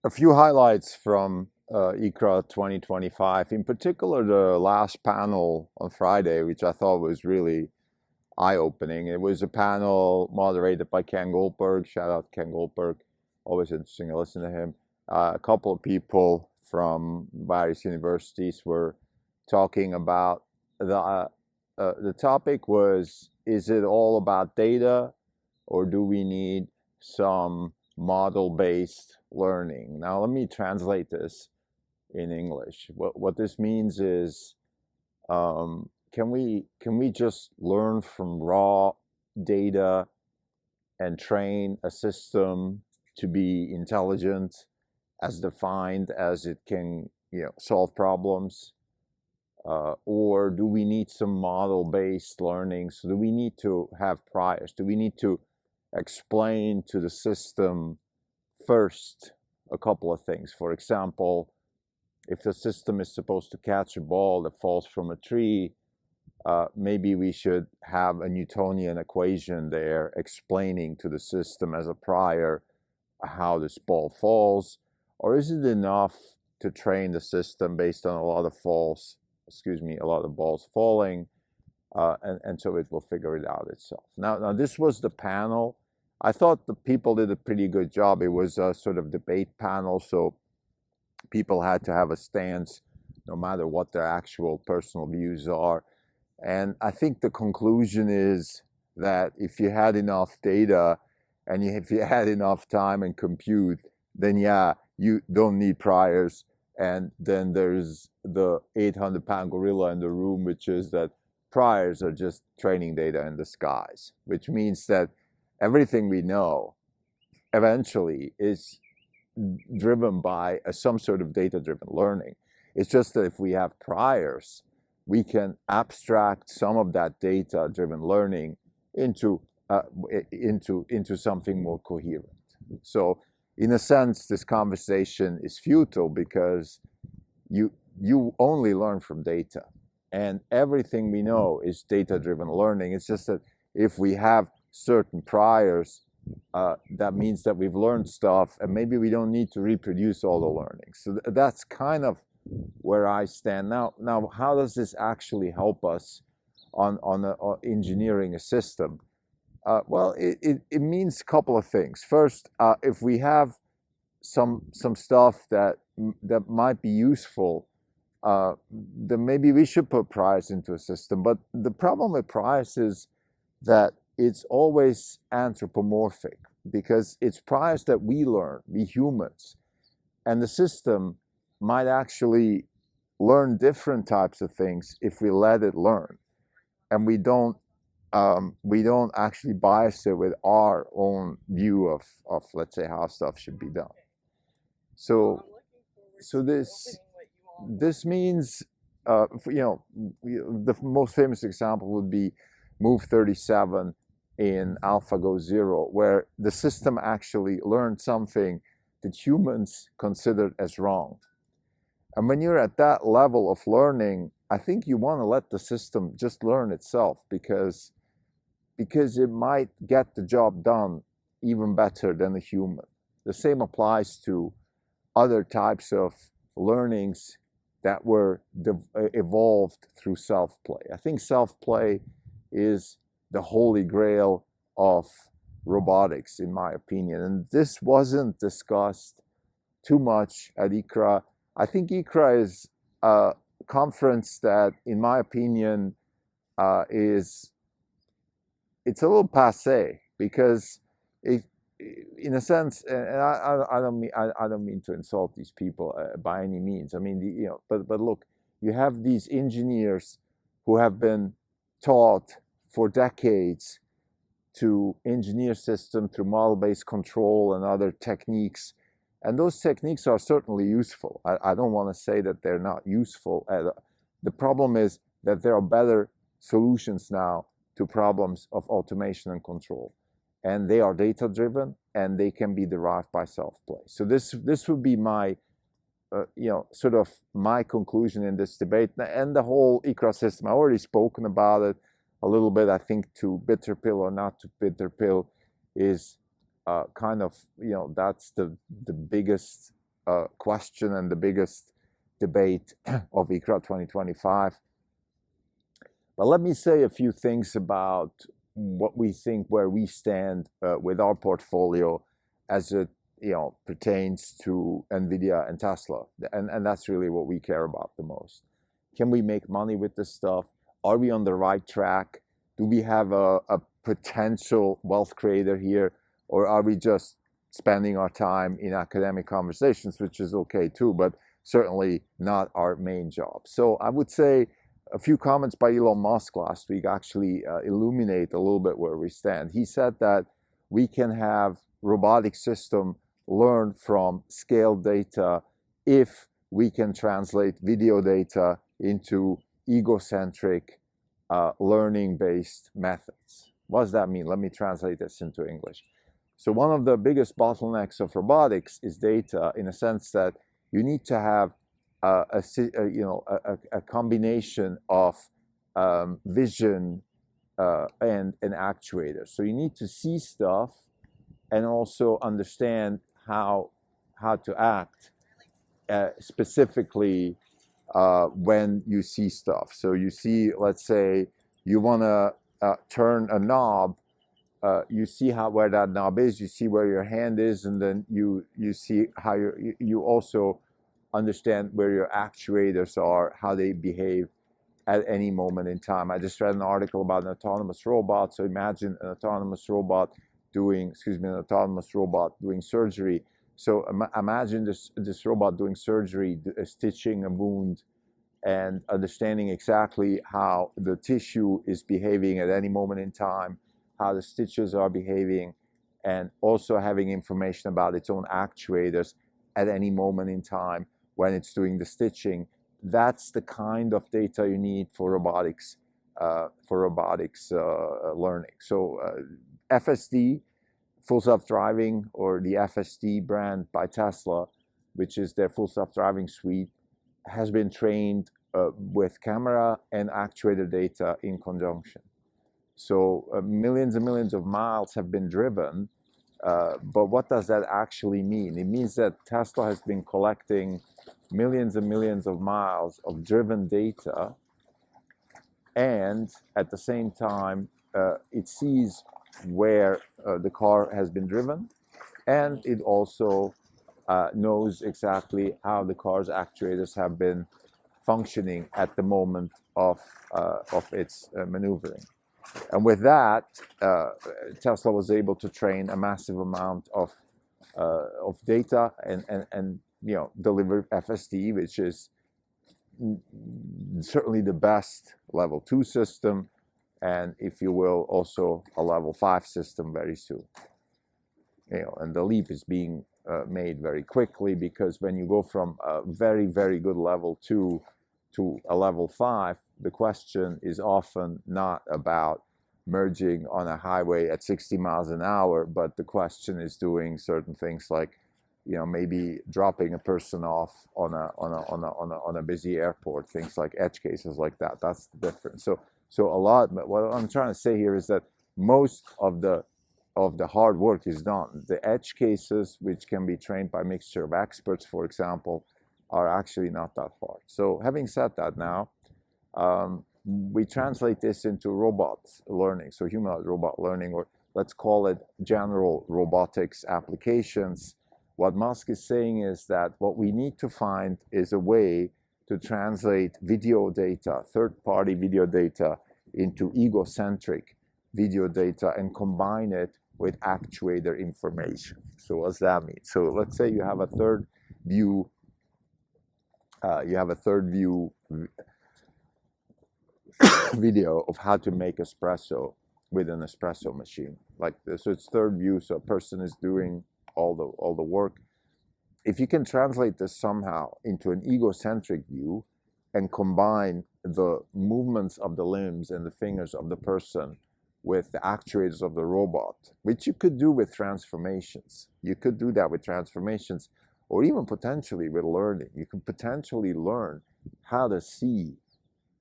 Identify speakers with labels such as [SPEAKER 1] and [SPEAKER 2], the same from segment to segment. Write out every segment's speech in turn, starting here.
[SPEAKER 1] A few highlights from ICRA 2025, in particular the last panel on Friday, which I thought was really eye-opening. It was a panel moderated by Ken Goldberg. Shout out Ken Goldberg. Always interesting to listen to him. A couple of people from various universities were talking about the topic was, is it all about data, or do we need some model-based learning? Now, let me translate this in English. What this means is, can we just learn from raw data and train a system to be intelligent, as defined as it can, solve problems? Or do we need some model-based learning? So do we need to have priors? Do we need to explain to the system first a couple of things? For example, if the system is supposed to catch a ball that falls from a tree, maybe we should have a Newtonian equation there explaining to the system as a prior how this ball falls. Or is it enough to train the system based on a lot of balls falling, and so it will figure it out itself. Now this was the panel. I thought the people did a pretty good job. It was a sort of debate panel, so people had to have a stance no matter what their actual personal views are. And I think the conclusion is that if you had enough data and if you had enough time and compute, then yeah, you don't need priors. And then there's the 800-pound gorilla in the room, which is that priors are just training data in disguise, which means that everything we know eventually is driven by some sort of data-driven learning. It's just that if we have priors, we can abstract some of that data-driven learning into something more coherent. So in a sense, this conversation is futile because you only learn from data, and everything we know is data-driven learning. It's just that if we have certain priors, that means that we've learned stuff, and maybe we don't need to reproduce all the learning. So that's kind of where I stand now. Now, how does this actually help us on engineering a system? Well, it means a couple of things. First, if we have some stuff that might be useful, then maybe we should put priors into a system. But the problem with priors is that it's always anthropomorphic, because it's priors that we learn, we humans, and the system might actually learn different types of things if we let it learn, and we don't actually bias it with our own view of let's say how stuff should be done. So this means, the most famous example would be move 37 in AlphaGo 0, where the system actually learned something that humans considered as wrong. And when you're at that level of learning, I think you want to let the system just learn itself, because it might get the job done even better than a human. The same applies to other types of learnings that were evolved through self-play. I think self-play is the holy grail of robotics, in my opinion. And this wasn't discussed too much at ICRA. I think ICRA is a conference that, in my opinion, it's a little passé, because in a sense, and I don't mean to insult these people by any means. I mean, but look, you have these engineers who have been taught for decades to engineer systems through model-based control and other techniques, and those techniques are certainly useful. I don't want to say that they're not useful. The problem is that there are better solutions now to problems of automation and control, and they are data-driven, and they can be derived by self-play. So this would be my sort of my conclusion in this debate. And the whole ICRA system, I already spoken about it a little bit. I think to bitter pill or not to bitter pill is kind of, that's the biggest question and the biggest debate of ICRA 2025. But let me say a few things about what we think, where we stand with our portfolio as it pertains to NVIDIA and Tesla. And that's really what we care about the most. Can we make money with this stuff? Are we on the right track? Do we have a potential wealth creator here? Or are we just spending our time in academic conversations, which is okay too, but certainly not our main job? So I would say a few comments by Elon Musk last week actually illuminate a little bit where we stand. He said that we can have robotic system learn from scale data if we can translate video data into egocentric learning-based methods. What does that mean? Let me translate this into English. So one of the biggest bottlenecks of robotics is data, in a sense that you need to have a combination of vision and actuators. So you need to see stuff and also understand how to act specifically when you see stuff. So you see, let's say you want to turn a knob. You see where that knob is. You see where your hand is, and then you see how you also understand where your actuators are, how they behave at any moment in time. I just read an article about an autonomous robot. So imagine an autonomous robot doing surgery. So imagine this robot doing surgery, stitching a wound, and understanding exactly how the tissue is behaving at any moment in time, how the stitches are behaving, and also having information about its own actuators at any moment in time when it's doing the stitching. That's the kind of data you need for robotics learning. So FSD, full self-driving, or the FSD brand by Tesla, which is their full self-driving suite, has been trained with camera and actuator data in conjunction. So millions and millions of miles have been driven. But what does that actually mean? It means that Tesla has been collecting millions and millions of miles of driven data, and at the same time, it sees where the car has been driven, and it also knows exactly how the car's actuators have been functioning at the moment of its maneuvering. And with that, Tesla was able to train a massive amount of data and deliver FSD, which is certainly the best level 2 system, and if you will, also a level 5 system very soon. And the leap is being made very quickly, because when you go from a very, very good level 2 to a level 5, the question is often not about merging on a highway at 60 miles an hour, but the question is doing certain things like, maybe dropping a person off on a busy airport, things like edge cases like that. That's the difference. So a lot. What I'm trying to say here is that most of the hard work is done. The edge cases, which can be trained by a mixture of experts, for example, are actually not that hard. So having said that, now we translate this into robots learning, so humanoid robot learning, or let's call it general robotics applications. What Musk is saying is that what we need to find is a way to translate video data, third-party video data, into egocentric video data and combine it with actuator information. So what does that mean? So let's say you have a third view video of how to make espresso with an espresso machine like this. So it's third view, so a person is doing all the work. If you can translate this somehow into an egocentric view and combine the movements of the limbs and the fingers of the person with the actuators of the robot, which you could do with transformations. You could do that with transformations, or even potentially with learning. You can potentially learn how to see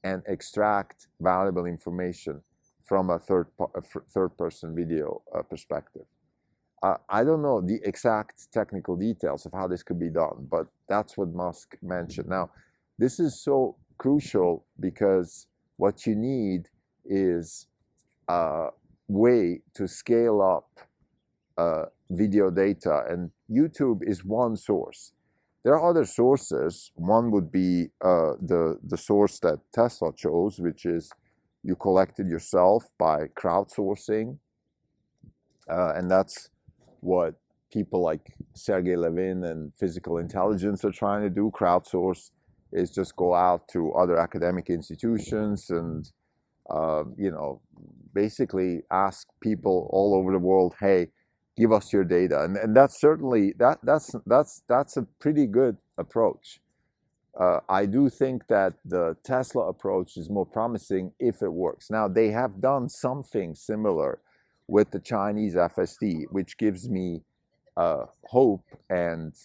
[SPEAKER 1] and extract valuable information from a third-person video perspective. I don't know the exact technical details of how this could be done, but that's what Musk mentioned. Now, this is so crucial because what you need is a way to scale up video data, and YouTube is one source. There are other sources. One would be the source that Tesla chose, which is you collect it yourself by crowdsourcing, and that's what people like Sergey Levin and Physical Intelligence are trying to do. Crowdsource is just go out to other academic institutions and basically ask people all over the world, hey, give us your data, and that's certainly that's a pretty good approach. I do think that the Tesla approach is more promising if it works. Now, they have done something similar with the Chinese FSD, which gives me hope and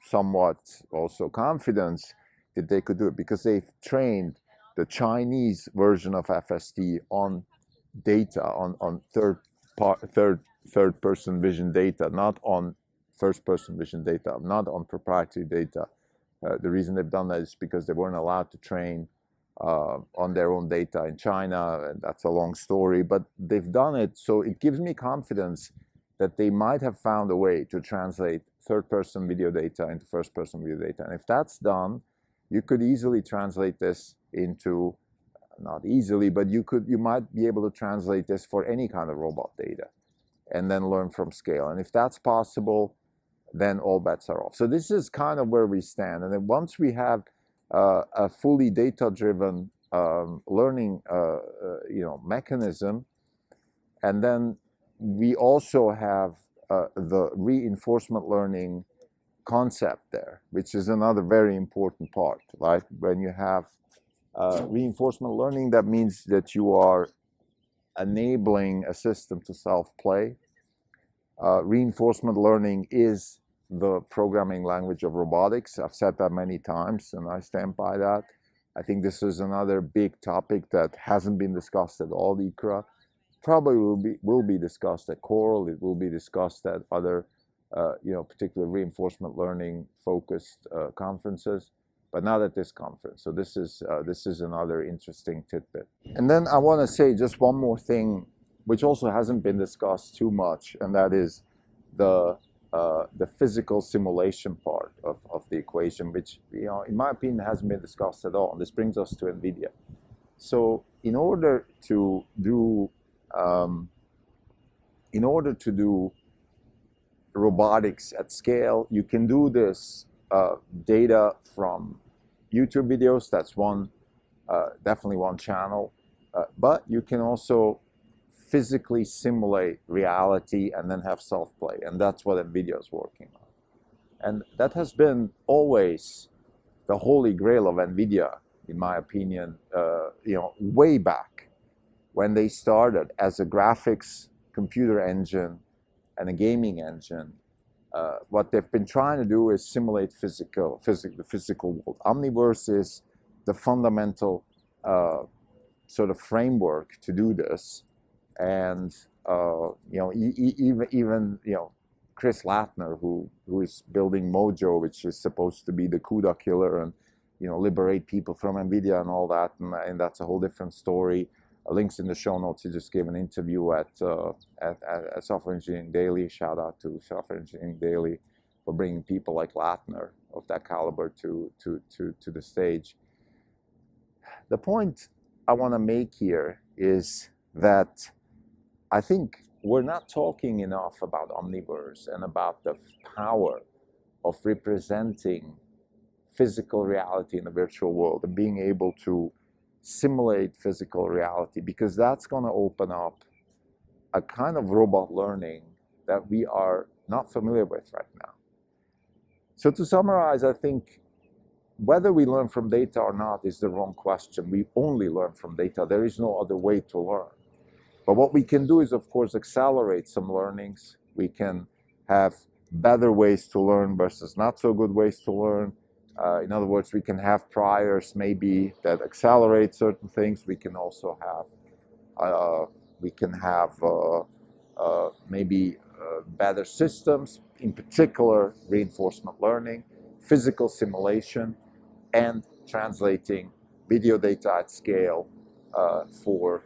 [SPEAKER 1] somewhat also confidence that they could do it, because they've trained the Chinese version of FSD on data, on third person vision data, not on first person vision data, not on proprietary data. The reason they've done that is because they weren't allowed to train on their own data in China, and that's a long story, but they've done it. So it gives me confidence that they might have found a way to translate third-person video data into first-person video data. And if that's done, you could easily translate this into, not easily, but you might be able to translate this for any kind of robot data and then learn from scale. And if that's possible, then all bets are off. So this is kind of where we stand. And then once we have a fully data-driven learning mechanism, and then we also have the reinforcement learning concept there, which is another very important part, right? When you have reinforcement learning, that means that you are enabling a system to self-play. Reinforcement learning is the programming language of robotics. I've said that many times, and I stand by that. I think this is another big topic that hasn't been discussed at all, ICRA. Probably will be discussed at Coral. It will be discussed at other, particular reinforcement learning focused conferences, but not at this conference. So this is another interesting tidbit. And then I want to say just one more thing, which also hasn't been discussed too much, and that is the physical simulation part of the equation, which, in my opinion, hasn't been discussed at all. And this brings us to NVIDIA. So in order to do robotics at scale, you can do this data from YouTube videos. That's definitely one channel, but you can also physically simulate reality and then have self-play, and that's what NVIDIA is working on. And that has been always the holy grail of NVIDIA, in my opinion, way back when they started as a graphics computer engine and a gaming engine. What they've been trying to do is simulate the physical world. Omniverse is the fundamental sort of framework to do this. And even Chris Latner, who is building Mojo, which is supposed to be the CUDA killer and liberate people from NVIDIA and all that, and that's a whole different story. Links in the show notes. He just gave an interview at Software Engineering Daily. Shout out to Software Engineering Daily for bringing people like Latner of that caliber to the stage. The point I want to make here is that I think we're not talking enough about Omniverse and about the power of representing physical reality in the virtual world and being able to simulate physical reality, because that's going to open up a kind of robot learning that we are not familiar with right now. So to summarize, I think whether we learn from data or not is the wrong question. We only learn from data. There is no other way to learn. But what we can do is, of course, accelerate some learnings. We can have better ways to learn versus not so good ways to learn. In other words, we can have priors maybe that accelerate certain things. We can also have maybe better systems, in particular reinforcement learning, physical simulation, and translating video data at scale for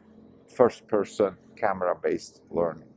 [SPEAKER 1] first-person camera-based learning.